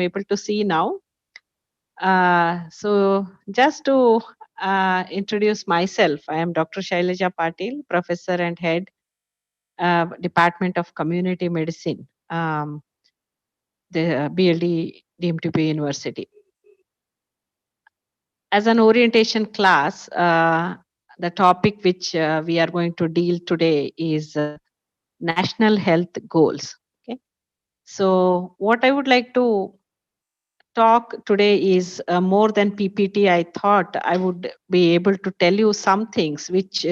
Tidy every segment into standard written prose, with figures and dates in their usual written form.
I'm able to see now. So just to introduce myself, I am Dr. Shailaja Patil, professor and head Department of Community Medicine, the BLD deemed to be university. As an orientation class, the topic which we are going to deal today is national health goals. Okay, so what I would like to talk today is more than PPT. I thought I would be able to tell you some things which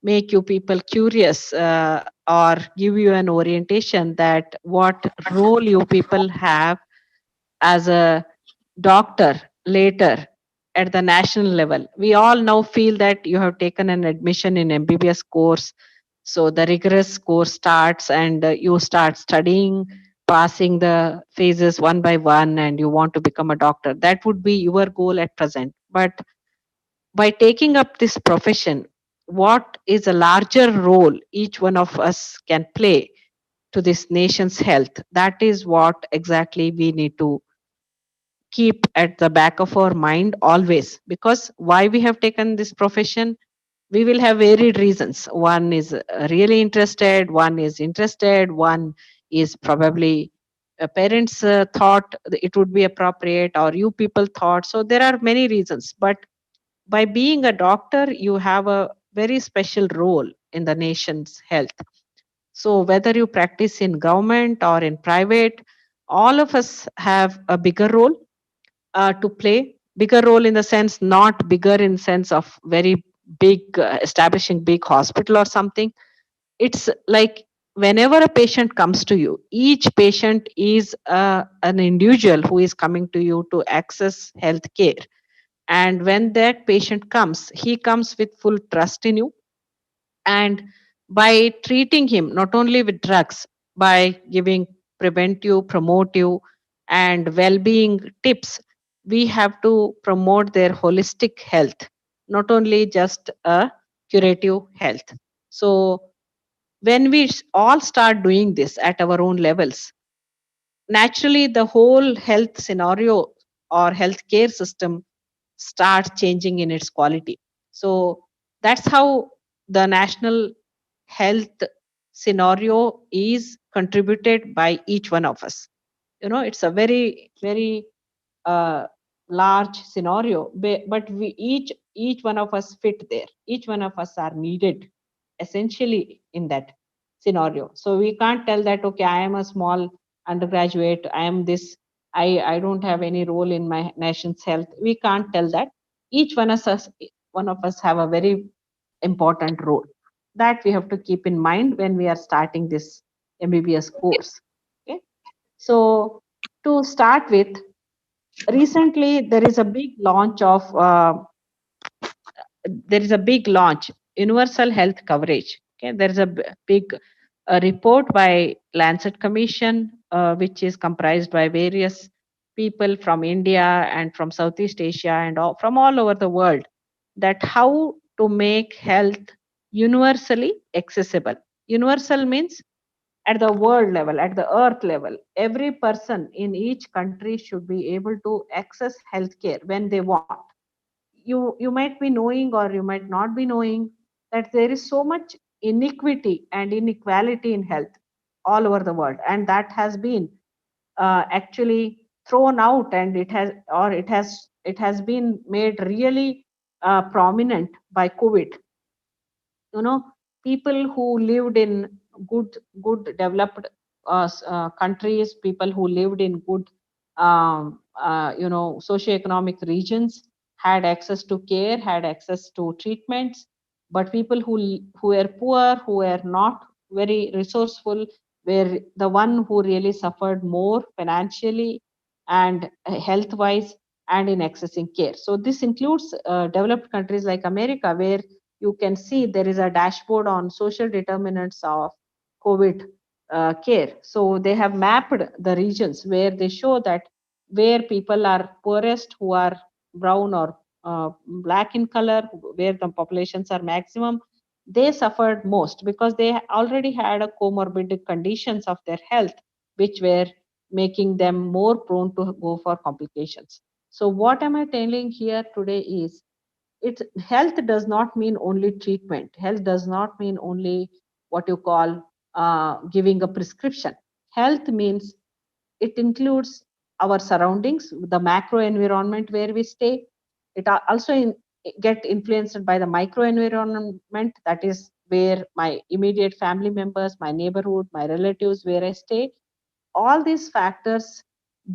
make you people curious or give you an orientation that what role you people have as a doctor later at the national level. We all now feel that you have taken an admission in MBBS course. So the rigorous course starts and you start studying, passing the phases one by one, and you want to become a doctor. That would be your goal at present. But by taking up this profession, what is a larger role each one of us can play to this nation's health? That is what exactly we need to keep at the back of our mind always, because why we have taken this profession, we will have varied reasons. One is really interested, one is interested, one is probably parents thought it would be appropriate, or you people thought. So there are many reasons, but by being a doctor you have a very special role in the nation's health. So whether you practice in government or in private, all of us have a bigger role to play. Bigger role in the sense, not bigger in sense of very big, establishing big hospital or something. It's like whenever a patient comes to you, each patient is an individual who is coming to you to access health care. And when that patient comes, he comes with full trust in you. And by treating him not only with drugs, by giving preventive, promotive, and well being tips, we have to promote their holistic health, not only just a curative health. So, when we all start doing this at our own levels, naturally the whole health scenario or healthcare system starts changing in its quality. So that's how the national health scenario is contributed by each one of us. You know, it's a very, very uh, large scenario, but we each one of us fit there. Each one of us are needed essentially in that scenario. So we can't tell that, okay, I am a small undergraduate, I am this, I don't have any role in my nation's health. We can't tell that. Each one of us have a very important role that we have to keep in mind when we are starting this MBBS course. Okay, so to start with, recently there is a big launch of there is a big launch, universal health coverage. Okay, there is a big report by Lancet Commission, which is comprised by various people from India and from Southeast Asia and from all over the world, that how to make health universally accessible. Universal means at the world level, at the earth level, every person in each country should be able to access healthcare when they want. You might be knowing or you might not be knowing that there is so much inequity and inequality in health all over the world, and that has been actually thrown out, and it has been made really prominent by COVID. You know, people who lived in good developed countries, people who lived in good socioeconomic regions had access to care, had access to treatments. But people who were poor, who were not very resourceful, were the one who really suffered more financially and health wise and in accessing care. So this includes developed countries like America, where you can see there is a dashboard on social determinants of COVID care. So they have mapped the regions where they show that where people are poorest, who are brown or black in color, where the populations are maximum, they suffered most because they already had a comorbid conditions of their health, which were making them more prone to go for complications. So what am I telling here today is, it health does not mean only treatment. Health does not mean only what you call giving a prescription. Health means it includes our surroundings, the macro environment where we stay. It also get influenced by the micro environment, that is where my immediate family members, my neighborhood, my relatives, where I stay. All these factors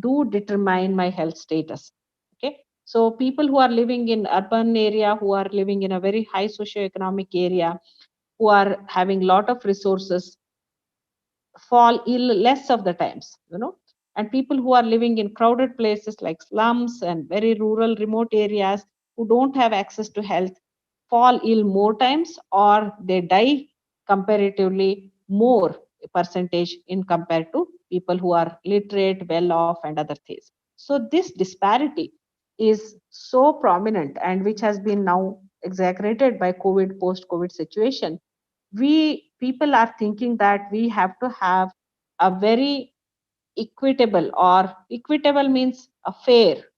do determine my health status. Okay, so people who are living in urban area, who are living in a very high socioeconomic area, who are having lot of resources, fall ill less of the times, and people who are living in crowded places like slums and very rural remote areas, who don't have access to health, fall ill more times, or they die comparatively more percentage in compared to people who are literate, well off, and other things. So this disparity is so prominent, and which has been now exaggerated by COVID, post COVID situation. We people are thinking that we have to have a very equitable, or equitable means a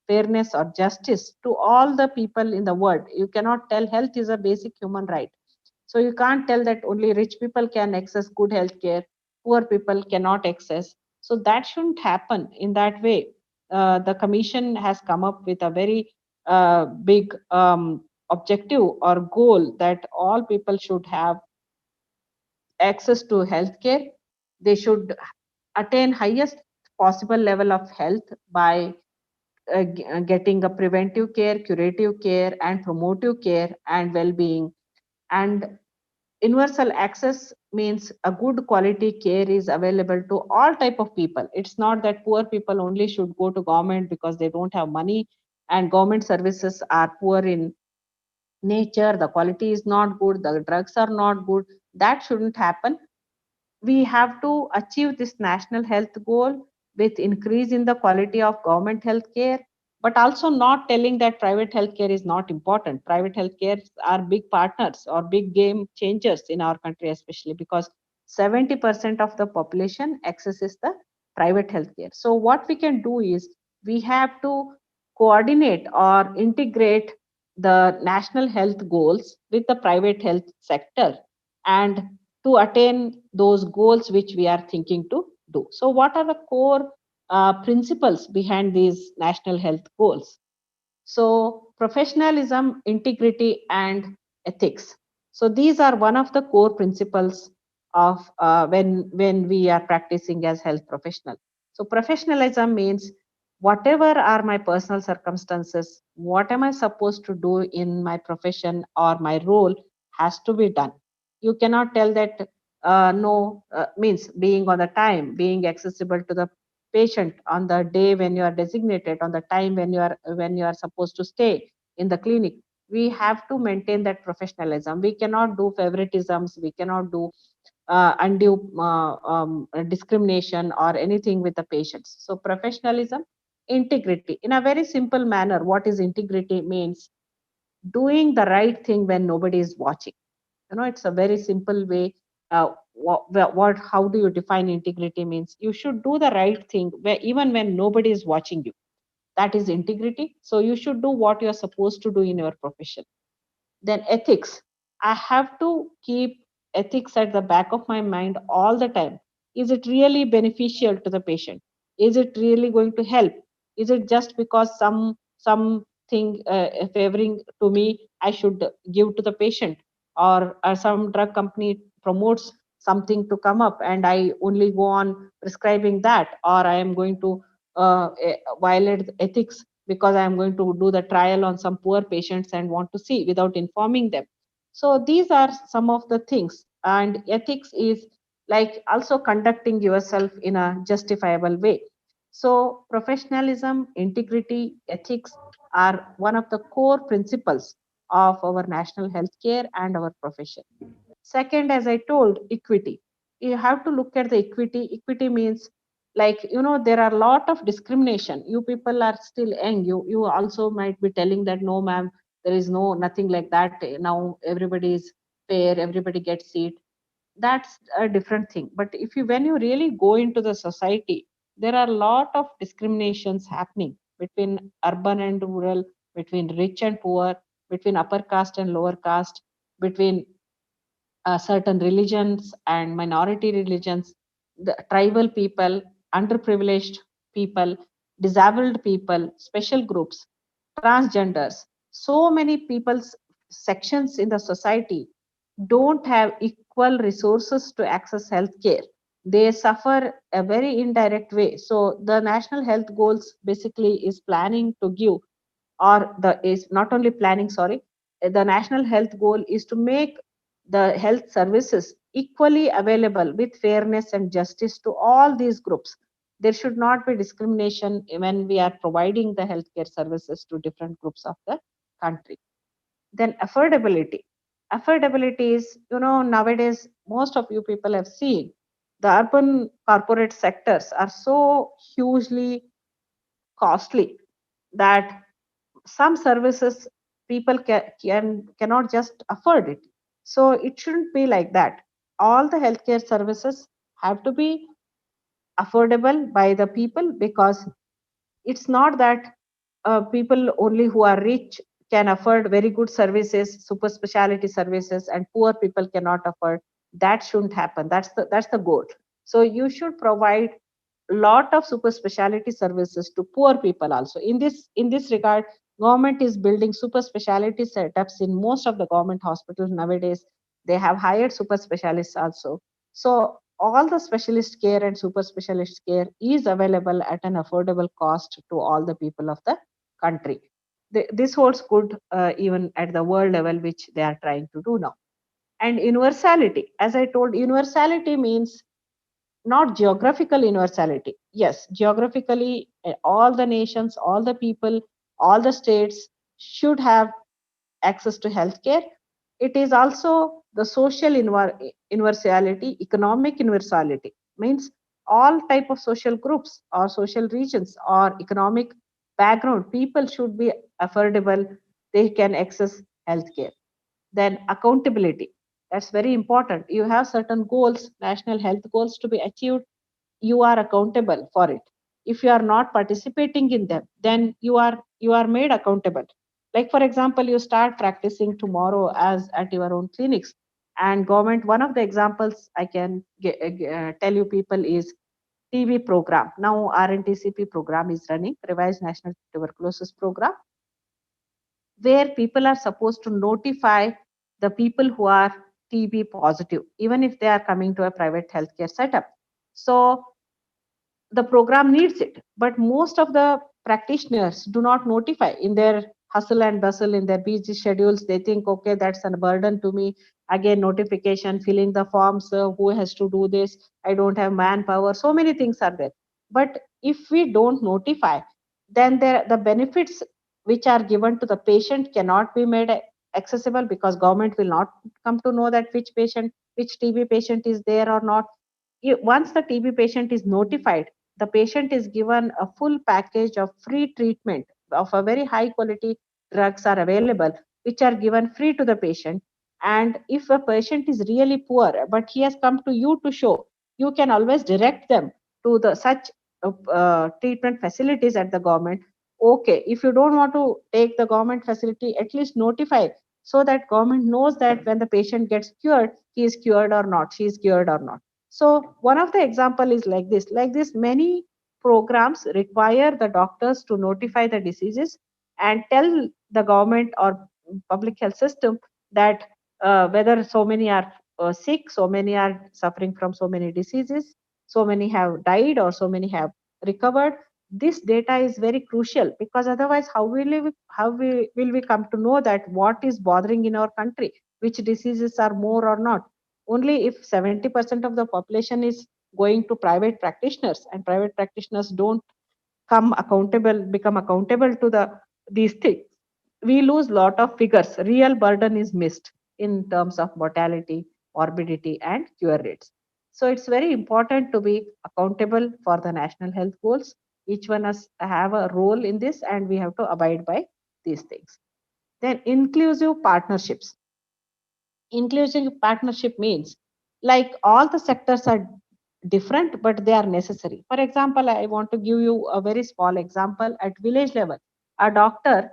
fairness or justice to all the people in the world. You cannot tell health is a basic human right. So you can't tell that only rich people can access good health care, poor people cannot access. So that shouldn't happen in that way. The commission has come up with a very big objective or goal that all people should have access to healthcare. They should attain highest possible level of health by getting a preventive care, curative care, and promotive care and well-being. And universal access means a good quality care is available to all type of people. It's not that poor people only should go to government because they don't have money, and government services are poor in nature, the quality is not good, the drugs are not good. That shouldn't happen. We have to achieve this national health goal with increase in the quality of government health care, but also not telling that private healthcare is not important. Private healthcare are big partners or big game changers in our country, especially because 70% of the population accesses the private healthcare. So what we can do is, we have to coordinate or integrate the national health goals with the private health sector, and to attain those goals which we are thinking to do. So, what are the core principles behind these national health goals? So, professionalism, integrity, and ethics. So, these are one of the core principles of when we are practicing as health professional. So, professionalism means whatever are my personal circumstances, what am I supposed to do in my profession or my role has to be done. You cannot tell that no means being on the time, being accessible to the patient on the day when you are designated, on the time when you are supposed to stay in the clinic. We have to maintain that professionalism. We cannot do favoritisms, we cannot do undue discrimination or anything with the patients. So professionalism, integrity. In a very simple manner, what is integrity means? Doing the right thing when nobody is watching. It's a very simple way. How do you define integrity? Means you should do the right thing where even when nobody is watching you. That is integrity. So you should do what you're supposed to do in your profession. Then ethics. I have to keep ethics at the back of my mind all the time. Is it really beneficial to the patient? Is it really going to help? Is it just because something favoring to me I should give to the patient, or some drug company promotes something to come up and I only go on prescribing that, or I am going to violate ethics because I am going to do the trial on some poor patients and want to see without informing them. So these are some of the things. And ethics is like also conducting yourself in a justifiable way. So professionalism, integrity, ethics are one of the core principles of our national healthcare and our profession. Second, as I told, equity. You have to look at the equity. Equity means, like, there are a lot of discrimination. You people are still young. You also might be telling that no, ma'am, there is nothing like that. Now everybody is fair, everybody gets seat. That's a different thing. But if you when you really go into the society, there are a lot of discriminations happening between urban and rural, between rich and poor, between upper caste and lower caste, between certain religions and minority religions, the tribal people, underprivileged people, disabled people, special groups, transgenders. So many people's sections in the society don't have equal resources to access healthcare. They suffer a very indirect way. So the national health goals basically is planning to give, or the is not only planning, sorry, the national health goal is to make the health services equally available with fairness and justice to all these groups. There should not be discrimination when we are providing the healthcare services to different groups of the country. Then affordability. Affordability is, nowadays most of you people have seen the urban corporate sectors are so hugely costly that some services people cannot just afford it. So it shouldn't be like that. All the healthcare services have to be affordable by the people, because it's not that people only who are rich can afford very good services, super specialty services, and poor people cannot afford. That shouldn't happen. That's the goal. So you should provide lot of super specialty services to poor people also. In this regard, government is building super specialty setups in most of the government hospitals nowadays. They have hired super specialists also. So all the specialist care and super specialist care is available at an affordable cost to all the people of the country. This holds good even at the world level, which they are trying to do now. And universality, as I told, universality means not geographical universality. Yes, geographically, all the nations, all the people, all the states should have access to healthcare. It is also the social universality, economic universality. Means all type of social groups or social regions or economic background people should be affordable. They can access healthcare. Then accountability. That's very important. You have certain goals, national health goals to be achieved. You are accountable for it. If you are not participating in them, then you are made accountable. Like for example, you start practicing tomorrow as at your own clinics, and government, one of the examples I can tell you people is TB program. Now RNTCP program is running, revised national tuberculosis program, where people are supposed to notify the people who are TB positive, even if they are coming to a private healthcare setup. So the program needs it, but most of the practitioners do not notify. In their hustle and bustle, in their busy schedules, they think, okay, that's a burden to me. Again, notification, filling the forms, who has to do this? I don't have manpower. So many things are there. But if we don't notify, then the benefits which are given to the patient cannot be made accessible, because government will not come to know that which TB patient is there or not. Once the TB patient is notified, the patient is given a full package of free treatment of a very high quality. Drugs are available which are given free to the patient. And if a patient is really poor but he has come to you to show, you can always direct them to the such treatment facilities at the government. Okay, if you don't want to take the government facility, at least notify, so that government knows that when the patient gets cured, he is cured or not, she is cured or not. So one of the example is like this. Like this, many programs require the doctors to notify the diseases and tell the government or public health system that whether so many are sick, so many are suffering from so many diseases, so many have died or so many have recovered. This data is very crucial, because otherwise how will we come to know that what is bothering in our country, which diseases are more or not. Only if 70% of the population is going to private practitioners, and private practitioners don't become accountable to these things, we lose lot of figures. Real burden is missed in terms of mortality, morbidity, and cure rates. So it's very important to be accountable for the national health goals. Each one has have a role in this, and we have to abide by these things. Then inclusive partnerships. Inclusive partnership means, like, all the sectors are different, but they are necessary. For example, I want to give you a very small example. At village level, a doctor,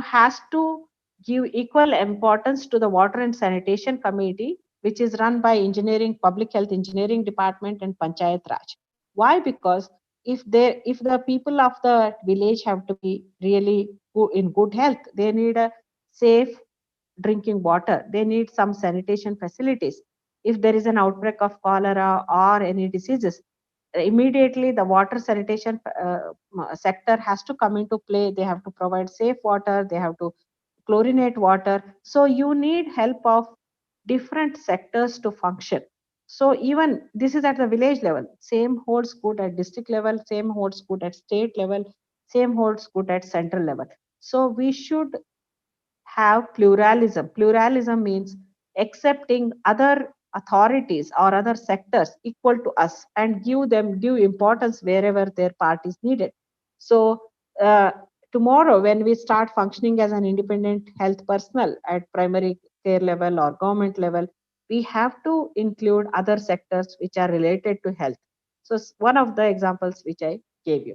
has to give equal importance to the water and sanitation committee, which is run by engineering, public health engineering department and Panchayat Raj. Why? Because if the people of the village have to be really in good health, they need a safe drinking water. They need some sanitation facilities. If there is an outbreak of cholera or any diseases, immediately the water sanitation sector has to come into play. They have to provide safe water. They have to chlorinate water. So you need help of different sectors to function. So even this is at the village level. Same holds good at district level. Same holds good at state level. Same holds good at central level. So we should have pluralism. Pluralism means accepting other authorities or other sectors equal to us and give them due importance wherever their part is needed. So uh, tomorrow, when we start functioning as an independent health personnel at primary care level or government level, we have to include other sectors which are related to health. So one of the examples which I gave you.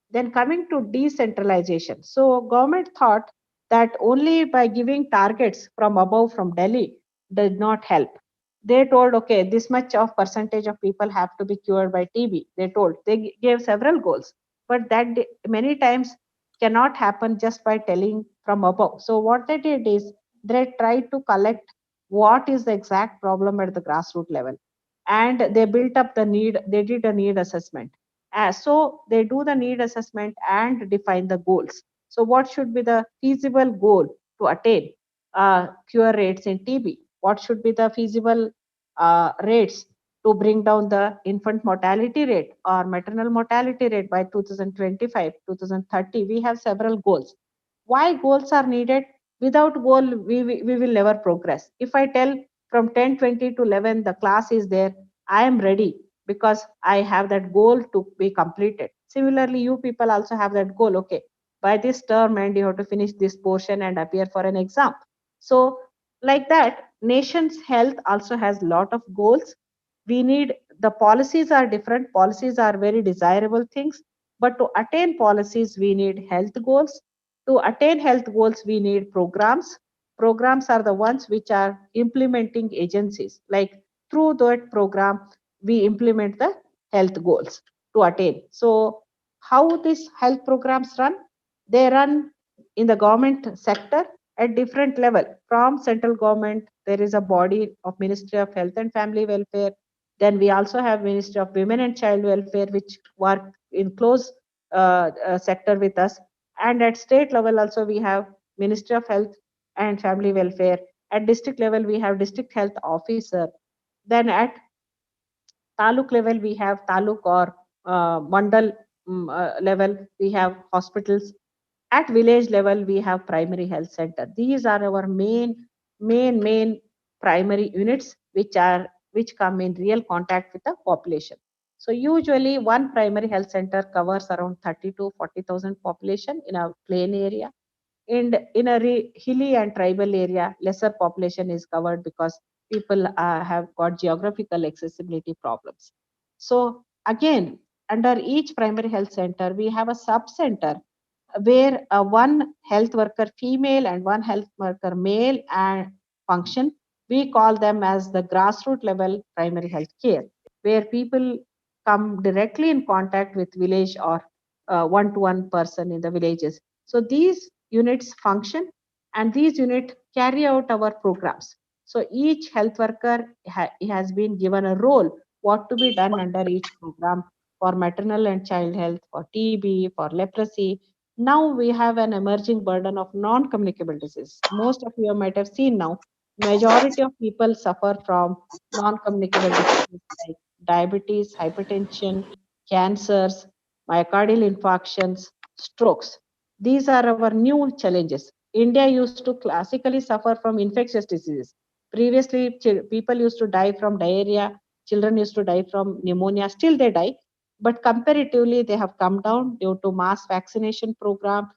Then coming to decentralization. So government thought that only by giving targets from above from Delhi did not help. They told, okay, this much of percentage of people have to be cured by TB. They told, they gave several goals, but that many times cannot happen just by telling from above. So what they did is they tried to collect what is the exact problem at the grassroots level, and they built up the need. They did a need assessment, so they do the need assessment and define the goals. So what should be the feasible goal to attain cure rates in TB? What should be the feasible rates to bring down the infant mortality rate or maternal mortality rate by 2025, 2030? We have several goals. Why goals are needed? Without goal, we will never progress. If I tell from 10:20 to 11, the class is there, I am ready because I have that goal to be completed. Similarly, you people also have that goal. Okay, by this term and you have to finish this portion and appear for an exam. So like that, nation's health also has lot of goals. We need, the policies are different. Policies are very desirable things, but to attain policies, we need health goals. To attain health goals, we need programs. Programs are the ones which are implementing agencies. Like through that program, we implement the health goals to attain. So how these health programs run? They run in the government sector at different level. From central government, there is a body of Ministry of Health and Family Welfare. Then we also have Ministry of Women and Child Welfare, which work in close sector with us. And at state level also we have Ministry of Health and Family Welfare. At district level we have District Health Officer. Then at taluk level we have taluk or mandal level we have hospitals. At village level we have primary health center. These are our main primary units which come in real contact with the population. So usually one primary health center covers around 30 to 40,000 population in a plain area, and in a hilly and tribal area lesser population is covered because people have got geographical accessibility problems. So again, under each primary health center we have a sub center where one health worker female and one health worker male and function. We call them as the grassroots level primary health care, where people come directly in contact with village or one-to-one person in the villages. So these units function and these units carry out our programs. So each health worker has been given a role what to be done under each program for maternal and child health, for TB, for leprosy. Now we have an emerging burden of non-communicable disease. Most of you might have seen now, majority of people suffer from non-communicable diseases like diabetes, hypertension, cancers, myocardial infarctions, strokes. These are our new challenges. India used to classically suffer from infectious diseases. Previously, people used to die from diarrhea, children used to die from pneumonia, still they die, but comparatively they have come down due to mass vaccination program,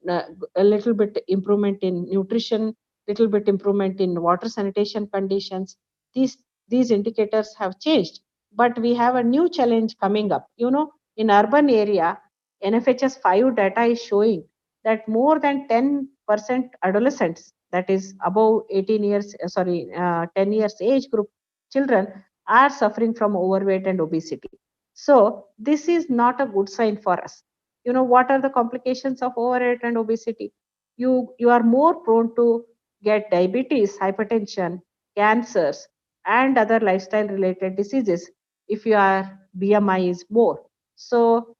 uh, a little bit improvement in nutrition, little bit improvement in water sanitation conditions. These these indicators have changed. but we have a new challenge coming up. In urban area, NFHS 5 data is showing that more than 10% adolescents, that is above 18 years, 10 years age group children, are suffering from overweight and obesity. So this is not a good sign for us. What are the complications of overweight and obesity? You are more prone to get diabetes, hypertension, cancers, and other lifestyle related diseases if your BMI is more. So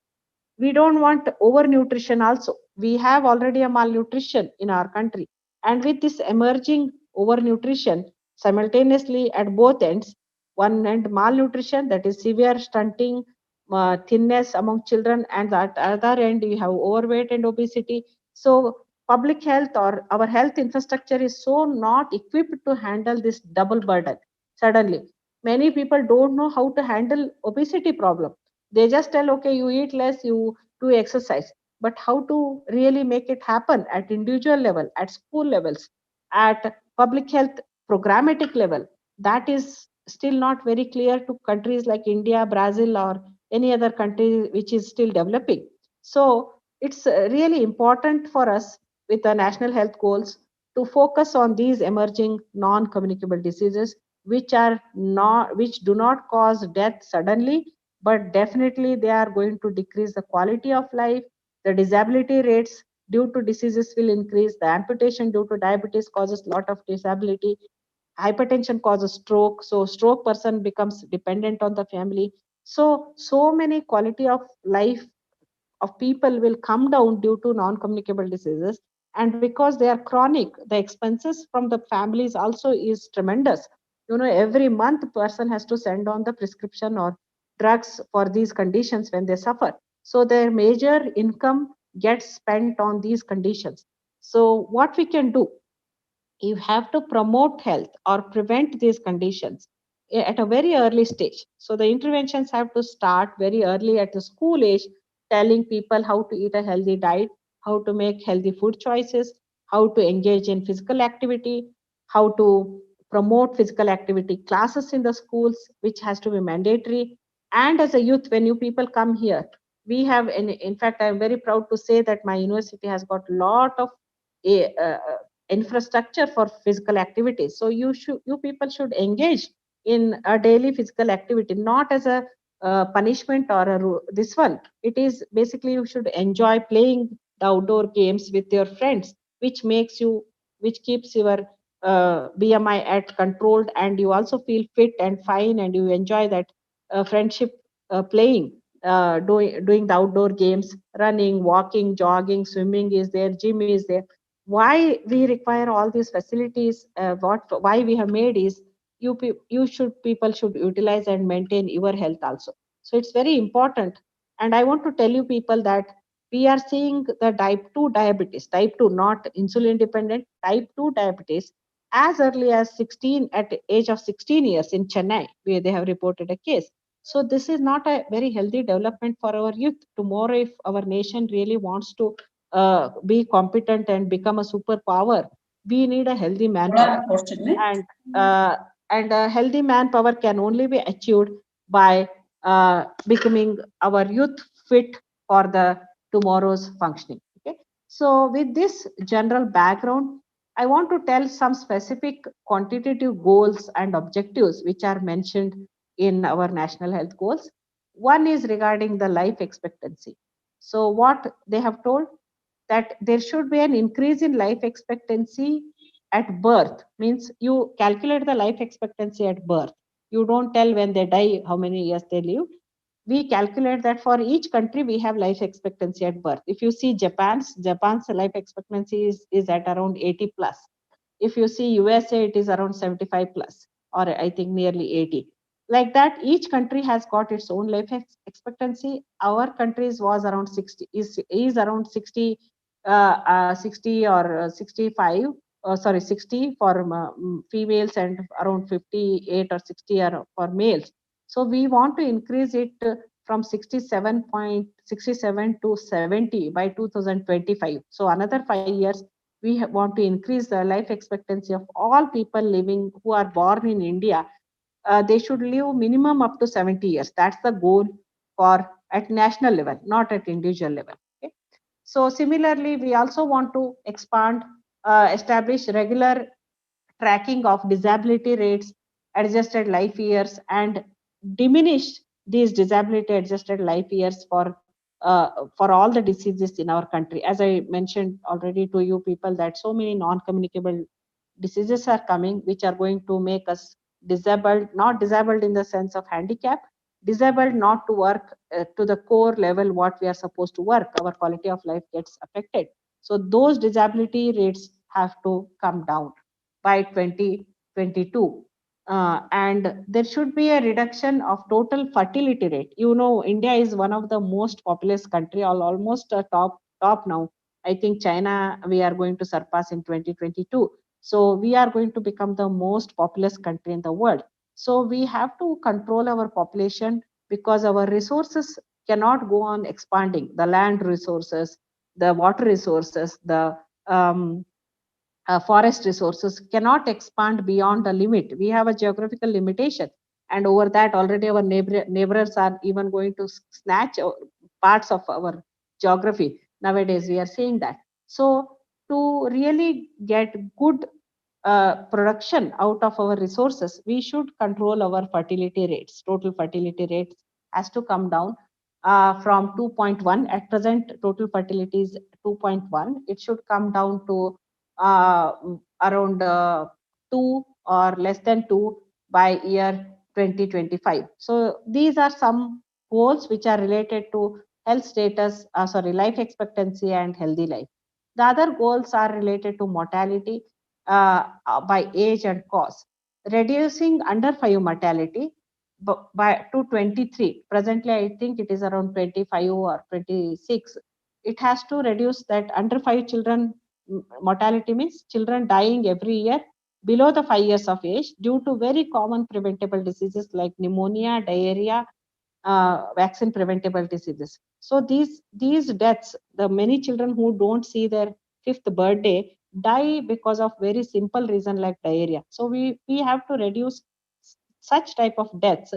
we don't want overnutrition also. We have already a malnutrition in our country. And with this emerging overnutrition simultaneously at both ends, one end malnutrition, that is severe stunting, thinness among children, and at the other end you have overweight and obesity. So public health or our health infrastructure is so not equipped to handle this double burden. Suddenly, many people don't know how to handle obesity problem. They just tell, okay, you eat less, you do exercise, but how to really make it happen at individual level, at school levels, at public health programmatic level, that is still not very clear to countries like India, Brazil, or any other country which is still developing. So it's really important for us with the national health goals to focus on these emerging non-communicable diseases which do not cause death suddenly, but definitely they are going to decrease the quality of life. The disability rates due to diseases will increase. The amputation due to diabetes causes a lot of disability. Hypertension causes stroke, so stroke person becomes dependent on the family. So many quality of life of people will come down due to non-communicable diseases. And because they are chronic, the expenses from the families also is tremendous. Every month person has to send on the prescription or drugs for these conditions when they suffer. So their major income gets spent on these conditions. So what we can do, you have to promote health or prevent these conditions at a very early stage. So the interventions have to start very early at the school age, telling people how to eat a healthy diet, how to make healthy food choices, how to engage in physical activity, how to promote physical activity classes in the schools, which has to be mandatory. And as a youth, when you people come here, we have, in fact, I'm very proud to say that my university has got a lot of infrastructure for physical activities. So you people should engage in a daily physical activity, not as a punishment or this one. It is basically you should enjoy playing the outdoor games with your friends, which keeps your BMI at controlled, and you also feel fit and fine, and you enjoy that friendship playing. Doing the outdoor games, running, walking, jogging, swimming is there, gym is there. Why we require all these facilities, why we have made is people should utilize and maintain your health also. So it's very important. And I want to tell you people that we are seeing the type 2 not insulin dependent, type 2 diabetes as early as 16, at the age of 16 years in Chennai, where they have reported a case. So this is not a very healthy development for our youth. Tomorrow, if our nation really wants to be competent and become a superpower, we need a healthy manpower. And a healthy manpower can only be achieved by becoming our youth fit for the tomorrow's functioning. Okay. So with this general background, I want to tell some specific quantitative goals and objectives which are mentioned in our national health goals. One is regarding the life expectancy. So what they have told, that there should be an increase in life expectancy at birth. Means you calculate the life expectancy at birth. You don't tell when they die how many years they live. We calculate that for each country we have life expectancy at birth. If you see Japan's life expectancy is at around 80 plus. If you see USA, it is around 75 plus, or I think nearly 80. Like that, each country has got its own life expectancy. Our country's was around 60, is around 60, 60 or 65, 60 for females, and around 58 or 60 are for males. So we want to increase it from 67.67 to 70 by 2025. So another 5 years, we want to increase the life expectancy of all people living who are born in India they should live minimum up to 70 years. That's the goal for at national level, not at individual level. Okay? So similarly, we also want to expand, establish regular tracking of disability rates, adjusted life years, and diminish these disability adjusted life years for all the diseases in our country. As I mentioned already to you people, that so many non-communicable diseases are coming, which are going to make us disabled, not disabled in the sense of handicap, disabled not to work to the core level what we are supposed to work. Our quality of life gets affected. So those disability rates have to come down by 2022. And there should be a reduction of total fertility rate. You know, India is one of the most populous country, almost top now. I think China we are going to surpass in 2022. So we are going to become the most populous country in the world. So we have to control our population because our resources cannot go on expanding. The land resources, the water resources, the forest resources cannot expand beyond the limit. We have a geographical limitation, and over that already our neighbors are even going to snatch parts of our geography. Nowadays we are seeing that. So to really get good production out of our resources, we should control our fertility rates. Total fertility rates has to come down from 2.1. At present, total fertility is 2.1. It should come down to uh, around 2 or less than 2 by year 2025. So these are some goals which are related to health status, life expectancy and healthy life. The other goals are related to mortality by age and cause, reducing under 5 mortality by to 23. Presently, I think it is around 25 or 26. It has to reduce that under 5 children mortality means children dying every year below the 5 years of age due to very common preventable diseases like pneumonia, diarrhea, vaccine preventable diseases. So these deaths, the many children who don't see their fifth birthday die because of very simple reason like diarrhea. So we have to reduce such type of deaths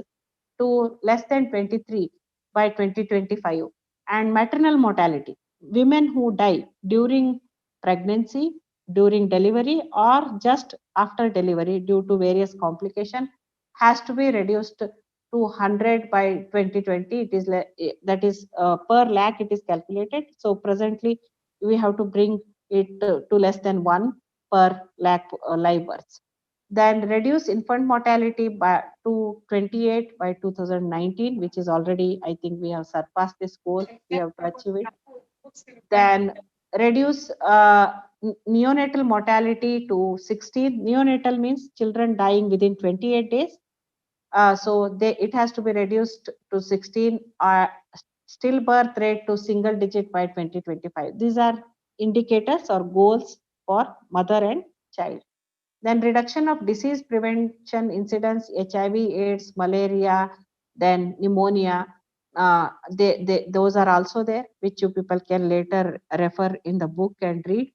to less than 23 by 2025. And maternal mortality, women who die during pregnancy, during delivery, or just after delivery due to various complications, has to be reduced to 100 by 2020. It is that is per lakh it is calculated. So presently we have to bring it to less than 1 per lakh live births. Then reduce infant mortality by to 28 by 2019, which is already, I think we have surpassed this goal. We have to achieve it. Then reduce neonatal mortality to 16. Neonatal means children dying within 28 days. It has to be reduced to 16. Stillbirth rate to single digit by 2025. These are indicators or goals for mother and child. Then reduction of disease prevention incidence, HIV, AIDS, malaria, then pneumonia. Those are also there, which you people can later refer in the book and read.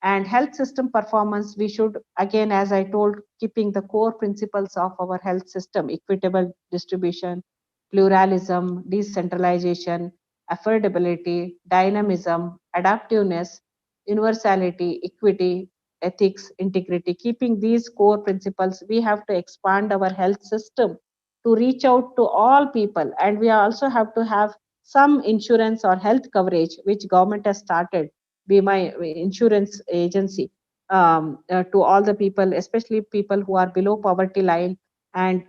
And health system performance, we should, again, as I told, keeping the core principles of our health system: equitable distribution, pluralism, decentralization, affordability, dynamism, adaptiveness, universality, equity, ethics, integrity. Keeping these core principles, we have to expand our health system to reach out to all people. And we also have to have some insurance or health coverage, which government has started, be my insurance agency, to all the people, especially people who are below poverty line. And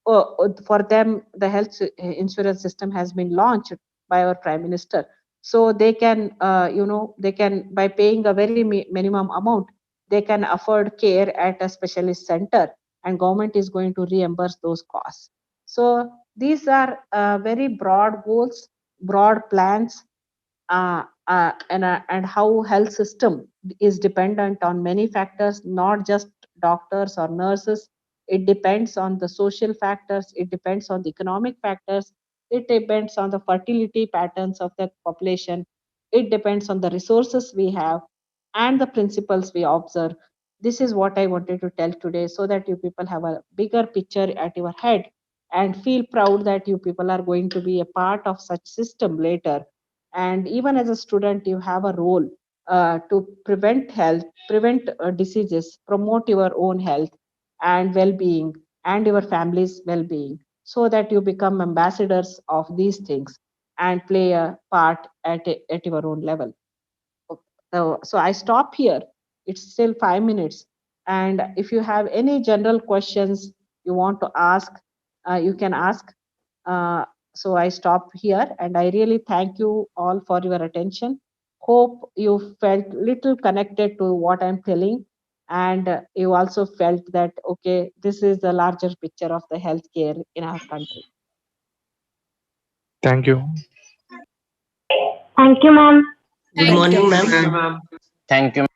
for them, the health insurance system has been launched by our prime minister. So they can, they can, by paying a very minimum amount, they can afford care at a specialist center, and government is going to reimburse those costs. So these are very broad goals, broad plans, and how health system is dependent on many factors, not just doctors or nurses. It depends on the social factors, it depends on the economic factors, it depends on the fertility patterns of the population, it depends on the resources we have and the principles we observe. This is what I wanted to tell today, so that you people have a bigger picture at your head and feel proud that you people are going to be a part of such system later. And even as a student, you have a role to prevent diseases, promote your own health and well-being and your family's well-being, so that you become ambassadors of these things and play a part at your own level. So I stop here. It's still 5 minutes. And if you have any general questions you want to ask, you can ask. So I stop here, and I really thank you all for your attention. Hope you felt little connected to what I'm telling, and you also felt that, okay, this is the larger picture of the healthcare in our country. Thank you. Thank you, ma'am. Good morning, ma'am. Thank you.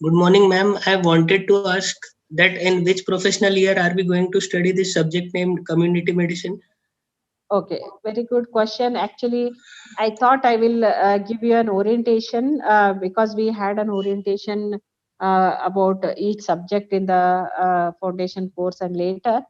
Good morning, ma'am. I wanted to ask that in which professional year are we going to study this subject named community medicine? Okay, very good question. Actually, I thought I will give you an orientation because we had an orientation about each subject in the foundation course and later.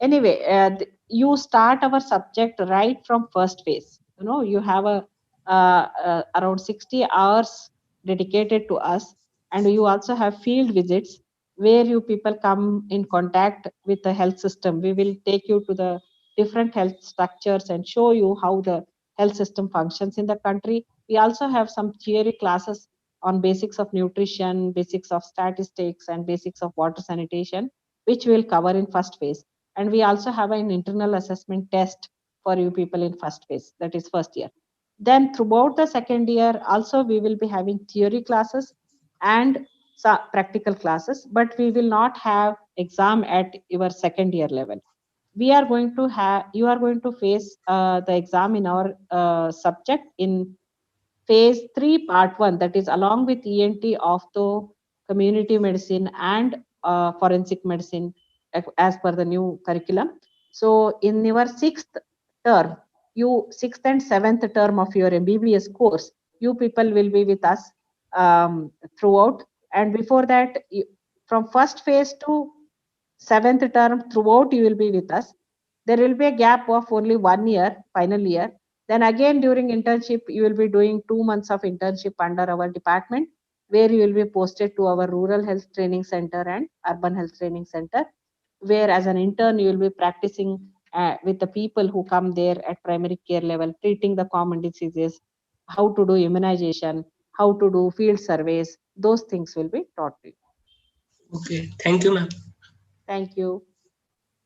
Anyway, you start our subject right from first phase. You know, you have around 60 hours dedicated to us, and you also have field visits where you people come in contact with the health system. We will take you to the different health structures and show you how the health system functions in the country. We also have some theory classes on basics of nutrition, basics of statistics, and basics of water sanitation, which we'll cover in first phase. And we also have an internal assessment test for you people in first phase, that is first year. Then throughout the second year, also we will be having theory classes and practical classes, but we will not have exam at your second year level. We are going to have, you are going to face the exam in our subject in phase 3 part 1, that is along with ENT, ophtho, community medicine and forensic medicine as per the new curriculum. So in your term sixth and seventh term of your MBBS course, you people will be with us throughout. And before that, from first phase to seventh term throughout you will be with us. There will be a gap of only 1 year, final year. Then again during internship, you will be doing 2 months of internship under our department, where you will be posted to our rural health training center and urban health training center, where as an intern you will be practicing with the people who come there at primary care level, treating the common diseases, how to do immunization, how to do field surveys. Those things will be taught to you. Okay, thank you, ma'am. Thank you.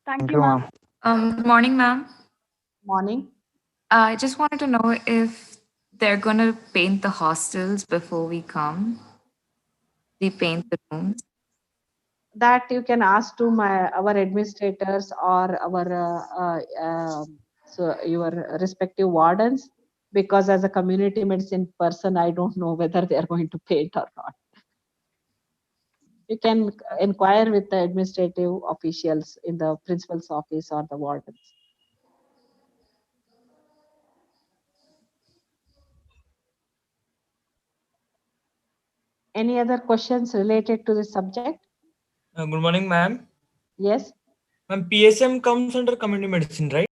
Thank you, ma'am. Good morning, ma'am. Morning. I just wanted to know if they're going to paint the hostels before we come. We paint the rooms. That you can ask to our administrators or our so your respective wardens, because as a community medicine person, I don't know whether they are going to paint or not. You can inquire with the administrative officials in the principal's office or the wardens. Any other questions related to the subject? Good morning, ma'am. Yes. Ma'am, PSM comes under community medicine, right?